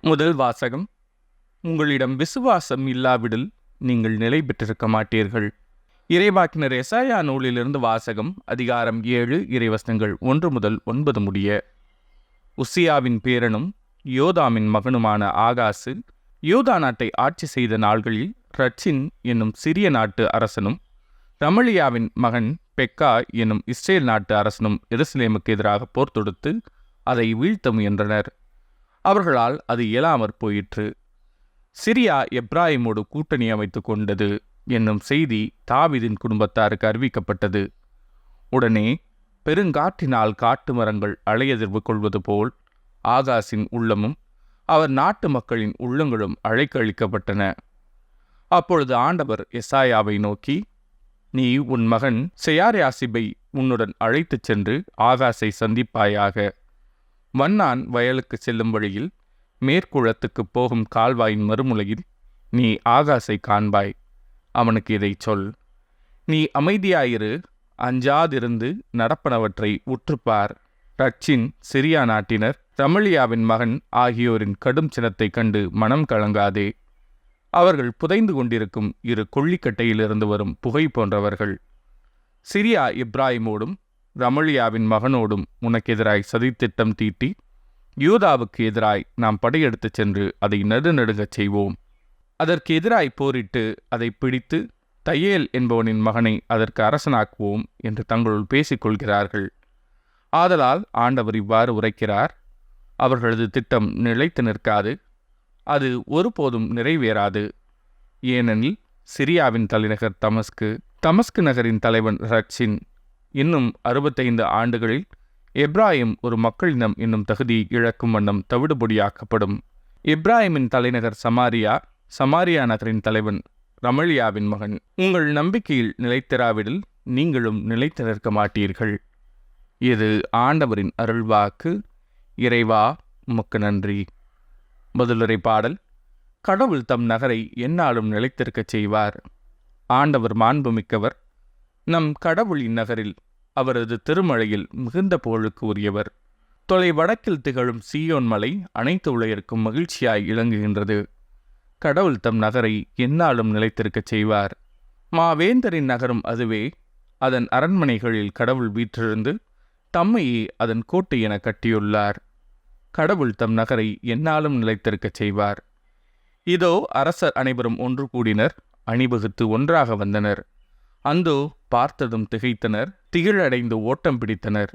முதல் வாசகம். உங்களிடம் விசுவாசம் இல்லாவிடில் நீங்கள் நிலை பெற்றிருக்க மாட்டீர்கள். இறைவாக்கினர் எசாயா நூலிலிருந்து வாசகம். அதிகாரம் 7 இறைவசனங்கள் 1 முதல் 9 முடிய. உசியாவின் பேரனும் யோதாமின் மகனுமான ஆகாசு யூதா நாட்டை ஆட்சி செய்த நாள்களில் ரட்சின் என்னும் சிறிய நாட்டு அரசனும் ரமலியாவின் மகன் பெக்கா என்னும் இஸ்ரேல் நாட்டு அரசனும் எருசலேமுக்கு எதிராக போர் தொடுத்து அதை வீழ்த்த முயன்றனர். அவர்களால் அது இயலாமற் போயிற்று. சிரியா எப்ராயிமோடு கூட்டணி அமைத்துக் கொண்டது என்னும் செய்தி தாவீதின் குடும்பத்தாருக்கு அறிவிக்கப்பட்டது. உடனே பெருங்காற்றினால் காட்டு மரங்கள் அலையெதிர்வு கொள்வது போல் ஆகாசின் உள்ளமும் அவர் நாட்டு மக்களின் உள்ளங்களும் அழைக்கழிக்கப்பட்டன. அப்பொழுது ஆண்டவர் எசாயாவை நோக்கி, நீ உன் மகன் செயார்யாசிபை உன்னுடன் அழைத்துச் சென்று ஆகாசை சந்திப்பாயாக. வண்ணான் வயலுக்கு செல்லும் வழியில் மேற்குளத்துக்கு போகும் கால்வாயின் மறுமுலையில் நீ ஆகாசை காண்பாய். அவனுக்கு இதை சொல். நீ அமைதியாயிரு, அஞ்சாதிருந்து நடப்பனவற்றை உற்றுப்பார். ரட்சின் சிரியா நாட்டினர் ரமலியாவின் மகன் ஆகியோரின் கடும் சினத்தை கண்டு மனம் கலங்காதே. அவர்கள் புதைந்து கொண்டிருக்கும் இரு கொள்ளிக்கட்டையிலிருந்து வரும் புகை போன்றவர்கள். சிரியா இப்ராயிமோடும் ரமலியாவின் மகனோடும் உனக்கு எதிராய் சதித்திட்டம் தீட்டி யூதாவுக்கு எதிராய் நாம் படையெடுத்துச் சென்று அதை நடுநடுங்கச் செய்வோம். அதற்கு எதிராய் போரிட்டு அதை பிடித்து தையேல் என்பவனின் மகனை அதற்கு அரசனாக்குவோம் என்று தங்களுள் பேசிக்கொள்கிறார்கள். ஆதலால் ஆண்டவர் இவ்வாறு உரைக்கிறார். அவர்களது திட்டம் நிலைத்து நிற்காது, அது ஒருபோதும் நிறைவேறாது. ஏனெனில் சிரியாவின் தலைநகர் தமஸ்கு நகரின் தலைவன் ரட்சின் இன்னும் 65 ஆண்டுகளில் எப்ராயிம் ஒரு மக்களினம் என்னும் தகுதி இழக்கும் வண்ணம் தவிடுபொடியாக்கப்படும். எப்ராயிமின் தலைநகர் சமாரியா நகரின் தலைவன் ரமலியாவின் மகன். உங்கள் நம்பிக்கையில் நிலைத்திராவிடில் நீங்களும் நிலைத்து நிற்க மாட்டீர்கள். இது ஆண்டவரின் அருள்வாக்கு. இறைவா, உமக்கு நன்றி. பதிலுரை பாடல். கடவுள் தம் நகரை எந்நாளும் நிலைத்திருக்கச் செய்வார். ஆண்டவர் மாண்புமிக்கவர். நம் கடவுளின் நகரில் அவரது திருமழையில் மிகுந்த புகழுக்கு உரியவர். தொலை வடக்கில் திகழும் சீயோன் மலை அனைத்து உலகிற்கும் மகிழ்ச்சியாய் இளங்குகின்றது. கடவுள் தம் நகரை எந்நாளும் நிலைத்திருக்கச் செய்வார். மாவேந்தரின் நகரும் அதுவே. அதன் அரண்மனைகளில் கடவுள் வீற்றிருந்து தம்மையே அதன் கோட்டை என கட்டியுள்ளார். கடவுள் தம் நகரை எந்நாளும் நிலைத்திருக்கச் செய்வார். இதோ அரசர் அனைவரும் ஒன்று கூடினர், அணிவகுத்து ஒன்றாக வந்தனர். அந்தோ பார்த்ததும் திகைத்தனர், திகிழடைந்து ஓட்டம் பிடித்தனர்.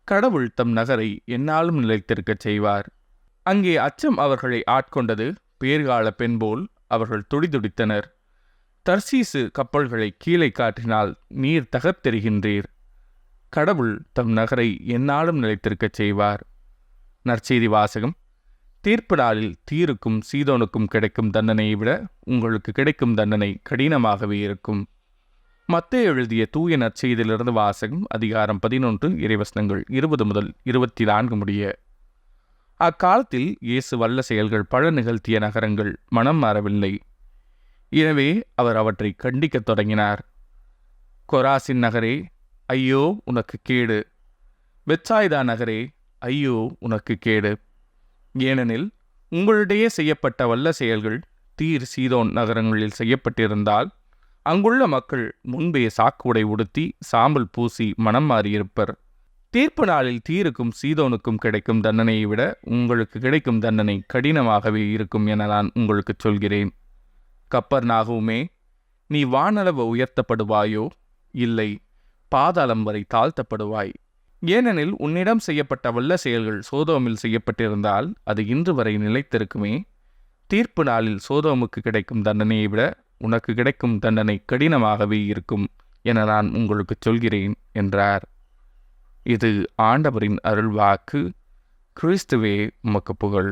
கடவுள் தம் நகரை எந்நாளும் நிலைத்திருக்கச் செய்வார். அங்கே அச்சம் அவர்களை ஆட்கொண்டது. பேர்கால பெண்போல் அவர்கள் துடிதுடித்தனர். தர்சீசு கப்பல்களை கீழே காற்றினால் நீர் தகர்த்தெறிகின்றீர். கடவுள் தம் நகரை எந்நாளும் நிலைத்திருக்கச் செய்வார். நற்செய்தி வாசகம். தீர்ப்பு நாளில் தீருக்கும் சீதோனுக்கும் கிடைக்கும் தண்டனையை விட உங்களுக்கு கிடைக்கும் தண்டனை கடினமாகவே இருக்கும். மத்தேயு எழுதிய தூய நற்செய்தியிலிருந்து வாசகம். அதிகாரம் 11 இறைவசனங்கள் 20 முதல் 24 முடிய. அக்காலத்தில் இயேசு வல்ல செயல்கள் பல நிகழ்த்திய நகரங்கள் மனம் மாறவில்லை. எனவே அவர் அவற்றை கண்டிக்கத் தொடங்கினார். கொராசின் நகரே, ஐயோ உனக்கு கேடு! பெத்சாய்தா நகரே, ஐயோ உனக்கு கேடு! ஏனெனில் உங்களிடையே செய்யப்பட்ட வல்ல செயல்கள் தீர் சீதோன் நகரங்களில் செய்யப்பட்டிருந்தால் அங்குள்ள மக்கள் முன்பே சாக்குடை உடுத்தி சாம்பல் பூசி மனம் மாறியிருப்பர். தீர்ப்பு நாளில் தீருக்கும் சீதோனுக்கும் கிடைக்கும் தண்டனையை விட உங்களுக்கு கிடைக்கும் தண்டனை கடினமாகவே இருக்கும் என நான் உங்களுக்கு சொல்கிறேன். கப்பர்நாகுமே, நீ வானளவு உயர்த்தப்படுவாயோ? இல்லை, பாதாளம் வரை தாழ்த்தப்படுவாய். ஏனெனில் உன்னிடம் செய்யப்பட்ட வல்ல செயல்கள் சோதோமில் செய்யப்பட்டிருந்தால் அது இன்று வரை நிலைத்திருக்குமே. தீர்ப்பு நாளில் சோதோமுக்கு கிடைக்கும் தண்டனையை விட உனக்கு கிடைக்கும் தண்டனை கடினமாகவே இருக்கும் என நான் உங்களுக்கு சொல்கிறேன் என்றார். இது ஆண்டவரின் அருள்வாக்கு. கிறிஸ்துவே உமக்கு புகழ்.